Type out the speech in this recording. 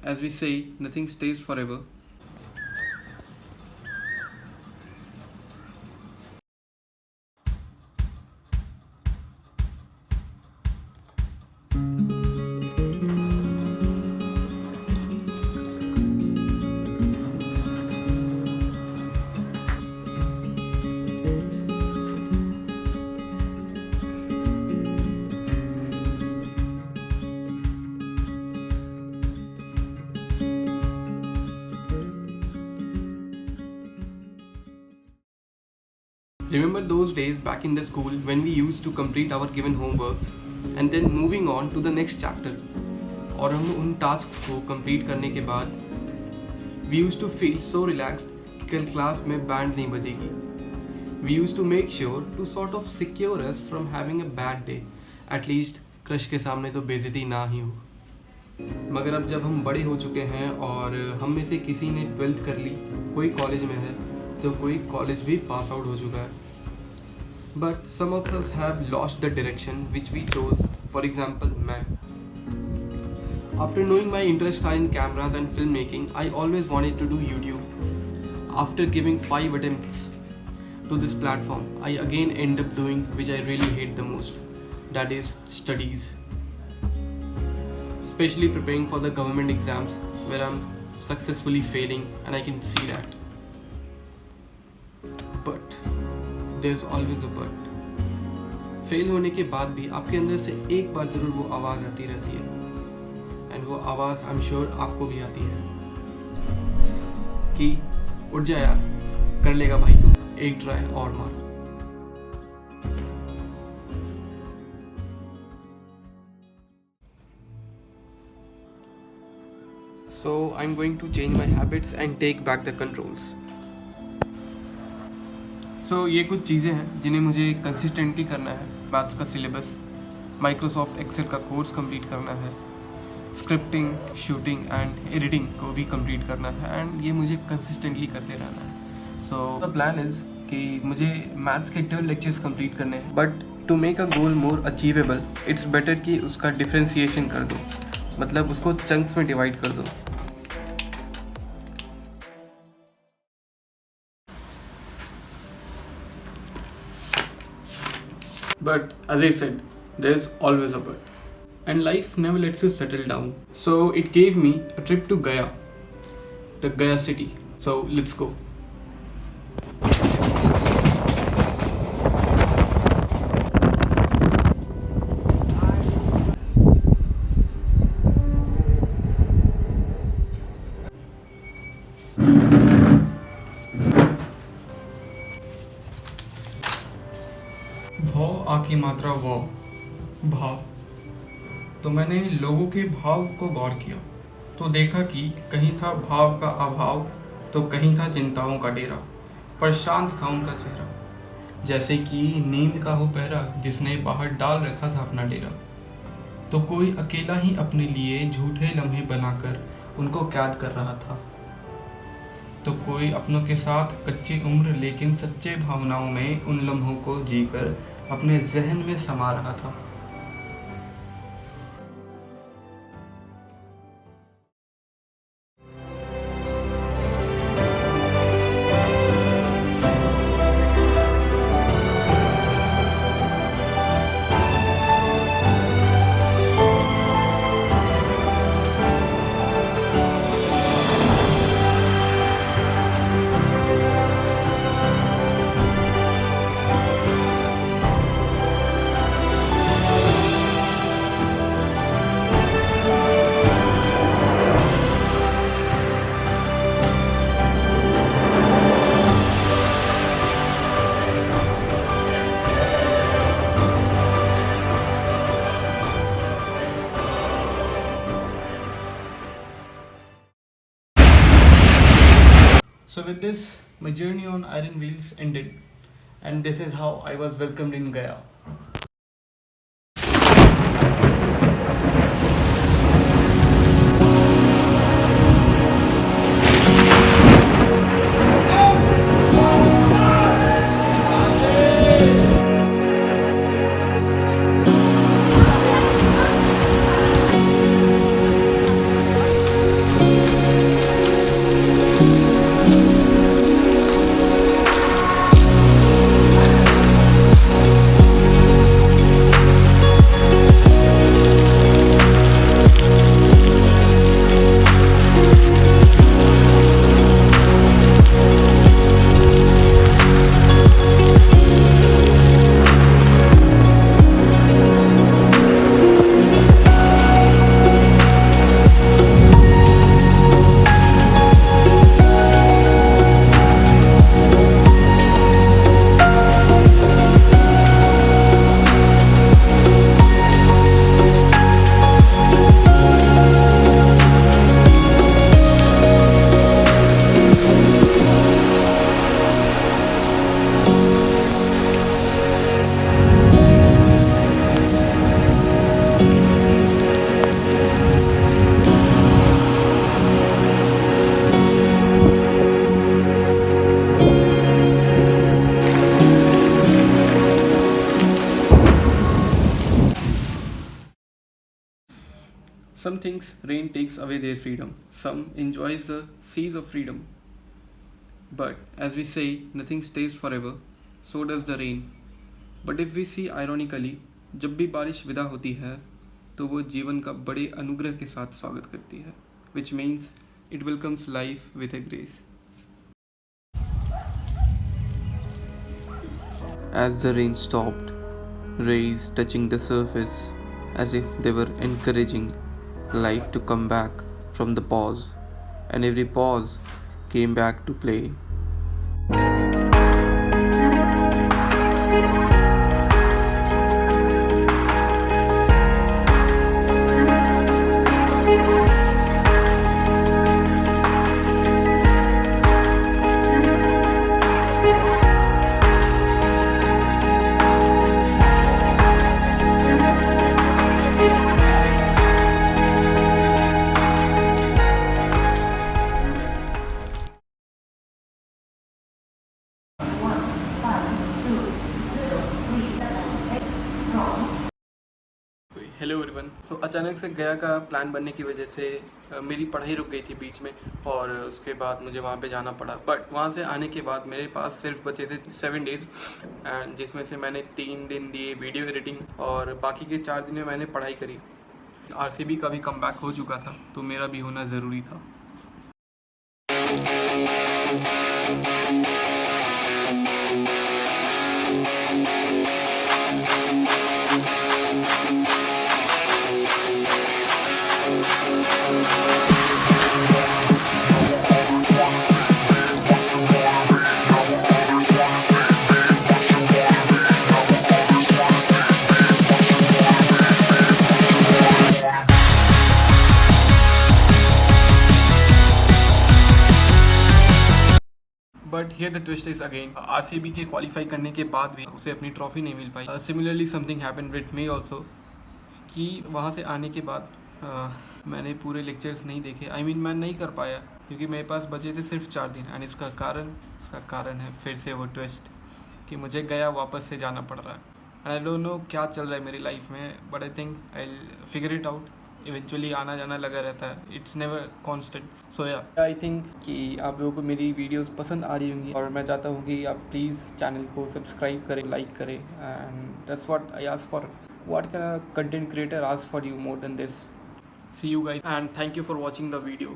As we say, nothing stays forever. Remember those days back in the school when we used to complete our given homeworks and then moving on to the next chapter? और हम उन tasks को complete करने के बाद we use to feel so relaxed कि कल class में बैंड नहीं बजेगी. We use to make sure to sort of secure us from having a bad day. At least crush के सामने तो बेइज्जती ना ही हो. मगर अब जब हम बड़े हो चुके हैं और हम में से किसी ने 12th कर ली, कोई कॉलेज में है तो कोई कॉलेज भी पास आउट हो चुका है. But some of us have lost the direction which we chose. For example मैं. After knowing my interests are in cameras and filmmaking, I always wanted to do YouTube. After giving 5 attempts to this platform, I again end up doing which I really hate the most. That is studies. Especially preparing for the government exams where I'm successfully failing and I can see that. But there's always a but. Fail होने के बाद भी आपके अंदर से एक बार ज़रूर वो आवाज़ आती रहती है. एंड वो आवाज़ आई एम श्योर आपको भी आती है कि उठ जा यार, कर लेगा भाई तू, एक ट्राई और मार. So I am going to change my habits and take back the controls. सो ये कुछ चीज़ें हैं जिन्हें मुझे कंसिस्टेंटली करना है. मैथ्स का सिलेबस, माइक्रोसॉफ्ट एक्सेल का कोर्स कंप्लीट करना है, स्क्रिप्टिंग, शूटिंग एंड एडिटिंग को भी कंप्लीट करना है. एंड ये मुझे कंसिस्टेंटली करते रहना है. सो द प्लान इज़ कि मुझे मैथ्स के 12 लेक्चर्स कंप्लीट करने हैं. But to make a goal more achievable, it's better कि उसका डिफ्रेंसिएशन कर दो, मतलब उसको चंक्स में डिवाइड कर दो. But as I said, there's always a but. And life never lets you settle down. So it gave me a trip to Gaya, the Gaya city. So let's go. भाव आ की मात्रा वाव, भाव. तो मैंने लोगों के भाव को गौर किया तो देखा कि कहीं था भाव का अभाव तो कहीं था चिंताओं का डेरा. पर शांत था उनका चेहरा, जैसे कि नींद का हो पहरा जिसने बाहर डाल रखा था अपना डेरा. तो कोई अकेला ही अपने लिए झूठे लम्हे बनाकर उनको कैद कर रहा था. तो कोई अपनों के साथ कच्ची उम्र लेकिन सच्चे भावनाओं में उन लम्हों को जीकर अपने जहन में समा रहा था. So with this, my journey on Iron Wheels ended, and this is how I was welcomed in Gaya. Some things rain takes away their freedom. Some enjoys the seas of freedom. But as we say, nothing stays forever. So does the rain. But if we see ironically, जब भी बारिश विदा होती है तो वो जीवन का बड़े अनुग्रह के साथ स्वागत करती है, which means it welcomes life with a grace. As the rain stopped, rays touching the surface as if they were encouraging life to come back from the pause, and every pause came back to play. Hello everyone. So अचानक से गया का plan बनने की वजह से मेरी पढ़ाई रुक गई थी बीच में और उसके बाद मुझे वहाँ पे जाना पड़ा। बट वहाँ से आने के बाद मेरे पास सिर्फ बचे थे 7 डेज़, एंड जिसमें से मैंने 3 दिन दिए वीडियो एडिटिंग और बाकी के 4 दिन में मैंने पढ़ाई करी। आरसीबी का भी कमबैक हो चुका था तो मेरा भी होना ज़रूरी था। But here the twist is again, RCB के क्वालिफाई करने के बाद भी उसे अपनी ट्रॉफी नहीं मिल पाई। Similarly something happened with me also, कि वहाँ से आने के बाद मैंने पूरे लेक्चर्स नहीं देखे। I mean, मैं नहीं कर पाया क्योंकि मेरे पास बचे थे सिर्फ 4 दिन। एंड इसका कारण है फिर से वो ट्विस्ट कि मुझे गया वापस से जाना पड़ रहा है। एंड आई डोंट नो क्या चल रहा है मेरी लाइफ में, but I think I will figure it out. Eventually आना जाना लगा रहता है, इट्स नेवर कॉन्स्टेंट। सो या आई थिंक कि आप लोगों को मेरी वीडियोस पसंद आ रही होंगी और मैं चाहता हूँ कि आप प्लीज़ चैनल को सब्सक्राइब करें, लाइक करें, and that's what I ask for. What can a content creator ask for you more than this? See you guys and thank you for watching the video.